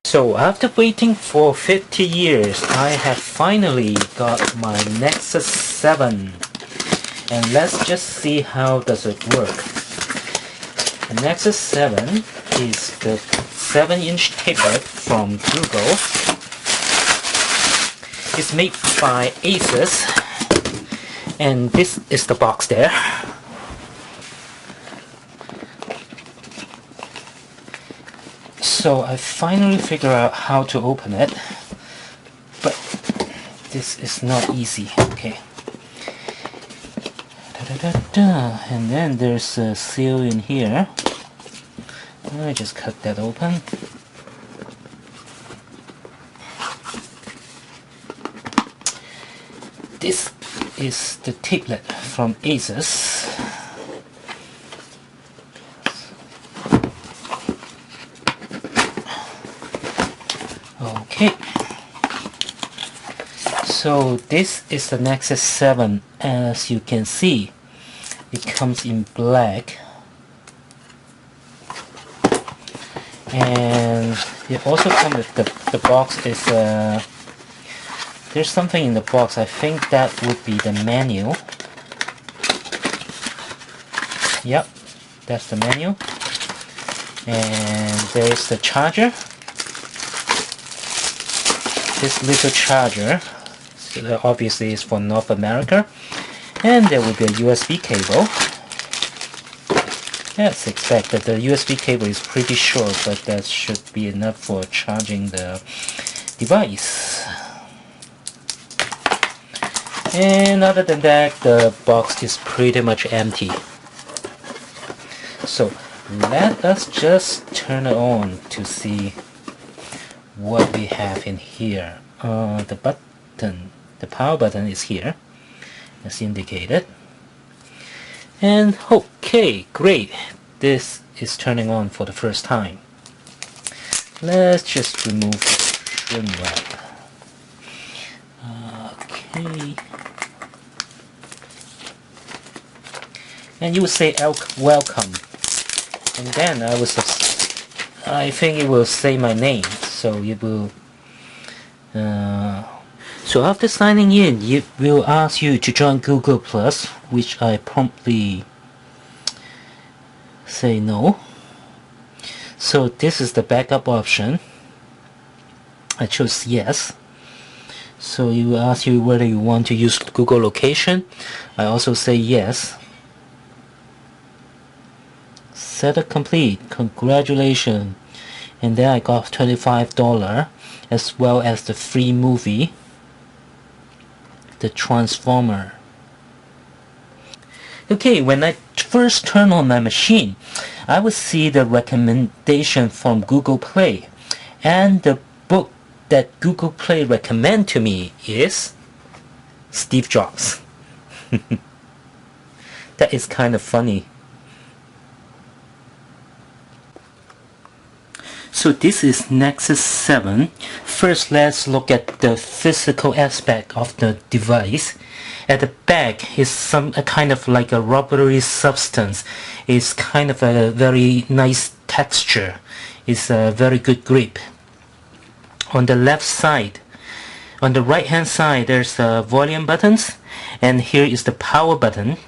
So after waiting for 50 years, I have finally got my Nexus 7. And let's just see how does it work. The Nexus 7 is the 7-inch tablet from Google. It's made by Asus, and this is the box there. So I finally figured out how to open it, but this is not easy. Okay. And then there's a seal in here. Let me just cut that open. This is the tablet from Asus. Okay. So this is the Nexus 7. As you can see, it comes in black. And it also comes with the box is there's something in the box. I think that would be the menu. Yep, that's the menu. And there's the charger. This little charger obviously is for North America. And there will be a USB cable. As expected, the USB cable is pretty short, but that should be enough for charging the device. And other than that, the box is pretty much empty. So let us just turn it on to see what we have in here. The power button is here, as indicated. And okay, great. This is turning on for the first time. Let's just remove the trim wrap. Okay. And you would say welcome. And then I think it will say my name. So it will so after signing in, it will ask you to join Google Plus, which I promptly say no. So this is the backup option. I chose yes. So it will ask you whether you want to use Google location. I also say yes. Setup complete. Congratulations. And then I got $25 as well as the free movie, The Transformer. Okay, when I first turn on my machine, I would see the recommendation from Google Play, and the book that Google Play recommend to me is Steve Jobs. That is kind of funny. So this is Nexus 7. First, let's look at the physical aspect of the device. At the back is a kind of like a rubbery substance. It's kind of a very nice texture. It's a very good grip. On the left side, on the right hand side, there's volume buttons, and here is the power button.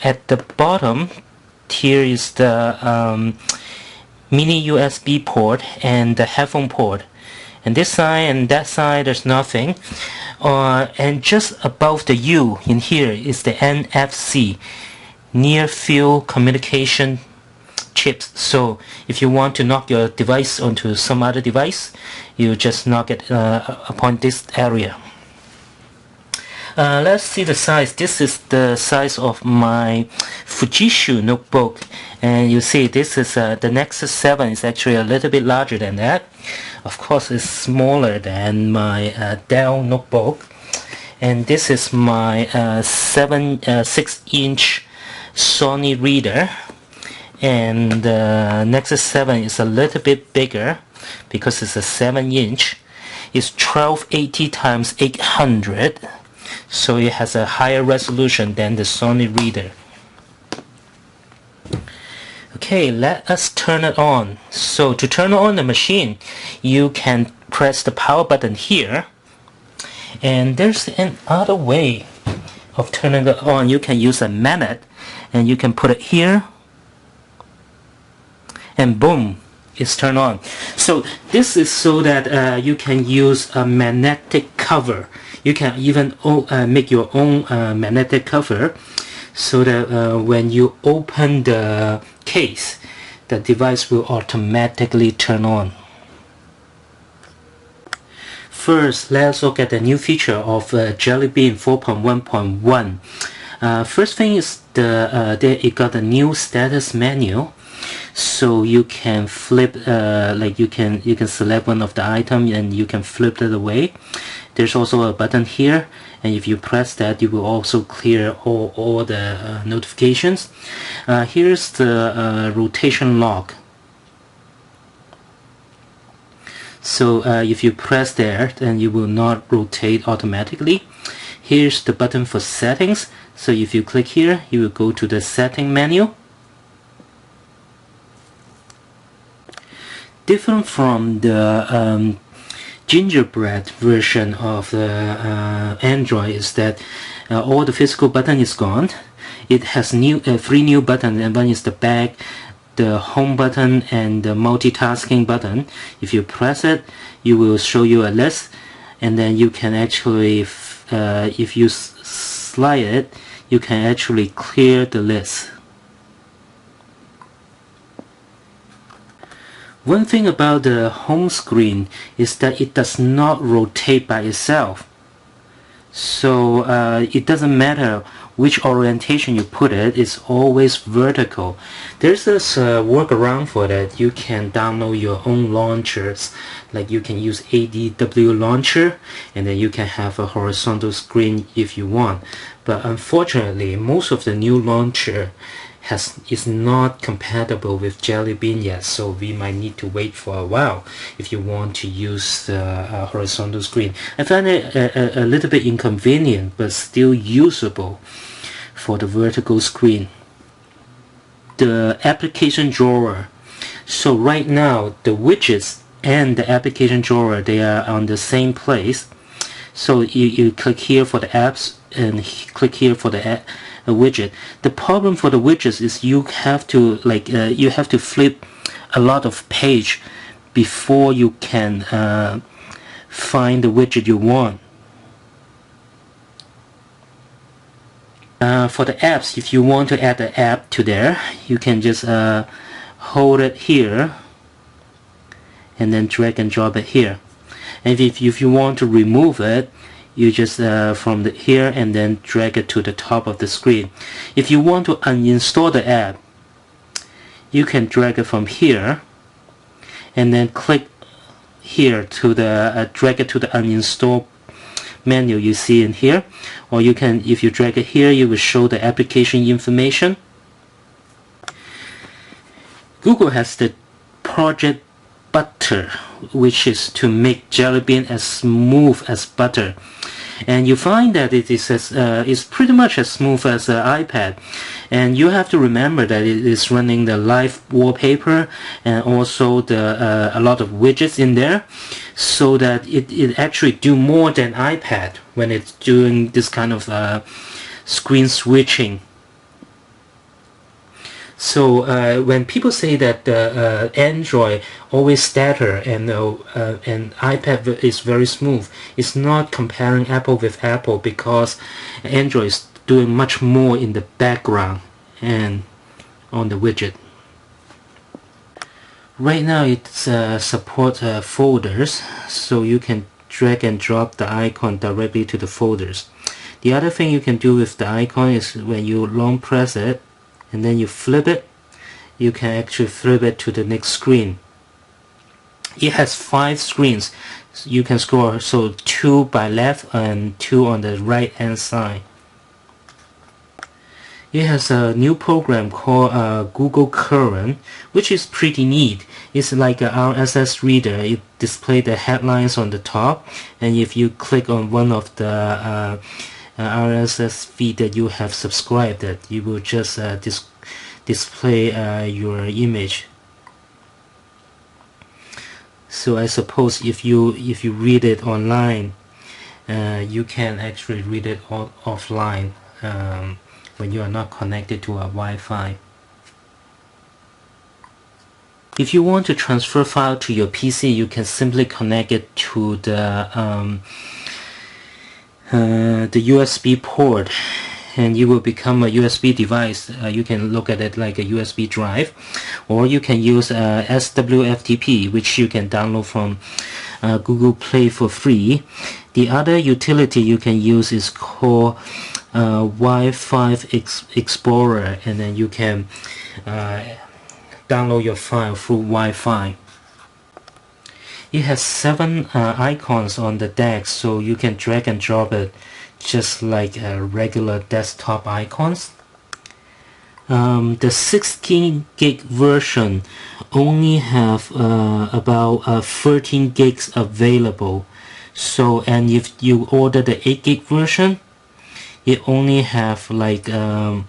At the bottom, here is the mini USB port and the headphone port. And this side and that side, there's nothing. And just above the U in here is the NFC, near field communication chips. So if you want to knock your device onto some other device, you just knock it upon this area. Let's see the size. This is the size of my Fujitsu notebook, and you see this is the Nexus 7 is actually a little bit larger than that. Of course, it's smaller than my Dell notebook, and this is my 6-inch Sony reader, and the Nexus 7 is a little bit bigger because it's a 7-inch. It's 1280 x 800. So it has a higher resolution than the Sony reader. Okay, let us turn it on. So to turn on the machine, you can press the power button here, and there's another way of turning it on. You can use a magnet, and you can put it here, and boom, it's turned on. So this is so that you can use a magnetic cover. You can even make your own magnetic cover, so that when you open the case, the device will automatically turn on. First, let's look at the new feature of Jelly Bean 4.1.1. First thing is it got a new status menu, so you can flip you can select one of the items and you can flip it away. There's also a button here, and if you press that, you will also clear all the notifications. Here's the rotation lock. So if you press there, then you will not rotate automatically. Here's the button for settings. So if you click here, you will go to the setting menu. Different from the gingerbread version of the Android is that all the physical button is gone. It has three new buttons, and one is the back, the home button, and the multitasking button. If you press it, you will show you a list, and then you can actually if you slide it, you can actually clear the list. One thing about the home screen is that it does not rotate by itself. So it doesn't matter which orientation you put it, it's always vertical. There's this workaround for that. You can download your own launchers. Like you can use ADW launcher, and then you can have a horizontal screen if you want. But unfortunately, most of the new launcher is not compatible with Jelly Bean yet, so we might need to wait for a while if you want to use the horizontal screen. I find it a little bit inconvenient, but still usable for the vertical screen. The application drawer. So right now the widgets and the application drawer, they are on the same place. So you click here for the apps and click here for the a widget. The problem for the widgets is you have to flip a lot of page before you can find the widget you want. For the apps, if you want to add the app to there, you can just hold it here and then drag and drop it here. And if you want to remove it, you just from here and then drag it to the top of the screen. If you want to uninstall the app, you can drag it from here and then click here to the drag it to the uninstall menu you see in here. Or you can, if you drag it here, you will show the application information. Google has the Project Butter, which is to make Jelly Bean as smooth as butter, and you find that it is pretty much as smooth as an iPad. And you have to remember that it is running the live wallpaper and also the a lot of widgets in there, so that it actually do more than iPad when it's doing this kind of screen switching. So when people say that Android always stutter and iPad is very smooth, it's not comparing Apple with Apple, because Android is doing much more in the background and on the widget. Right now it supports folders, so you can drag and drop the icon directly to the folders. The other thing you can do with the icon is when you long press it and then you flip it, you can actually flip it to the next screen. It has 5 screens. You can scroll, so 2 by left and 2 on the right hand side. It has a new program called Google Current, which is pretty neat. It's like an RSS reader. It displays the headlines on the top, and if you click on one of the RSS feed that you have subscribed, that you will just display your image. So I suppose if you read it online, you can actually read it offline when you are not connected to a Wi-Fi. If you want to transfer file to your PC, you can simply connect it to the USB port, and you will become a USB device. You can look at it like a USB drive, or you can use SWFTP, which you can download from Google Play for free. The other utility you can use is called Wi-Fi Explorer, and then you can download your file through Wi-Fi. It has 7 icons on the deck, so you can drag and drop it just like regular desktop icons. The 16 gig version only have about 13 gigs available. So, and if you order the 8 gig version, it only have like 5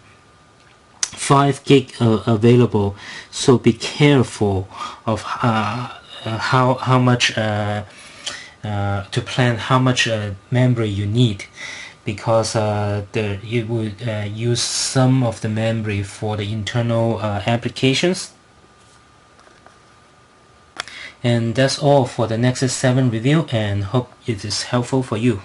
gig available. So be careful of how much to plan how much memory you need, because you would use some of the memory for the internal applications. And that's all for the Nexus 7 review, and hope it is helpful for you.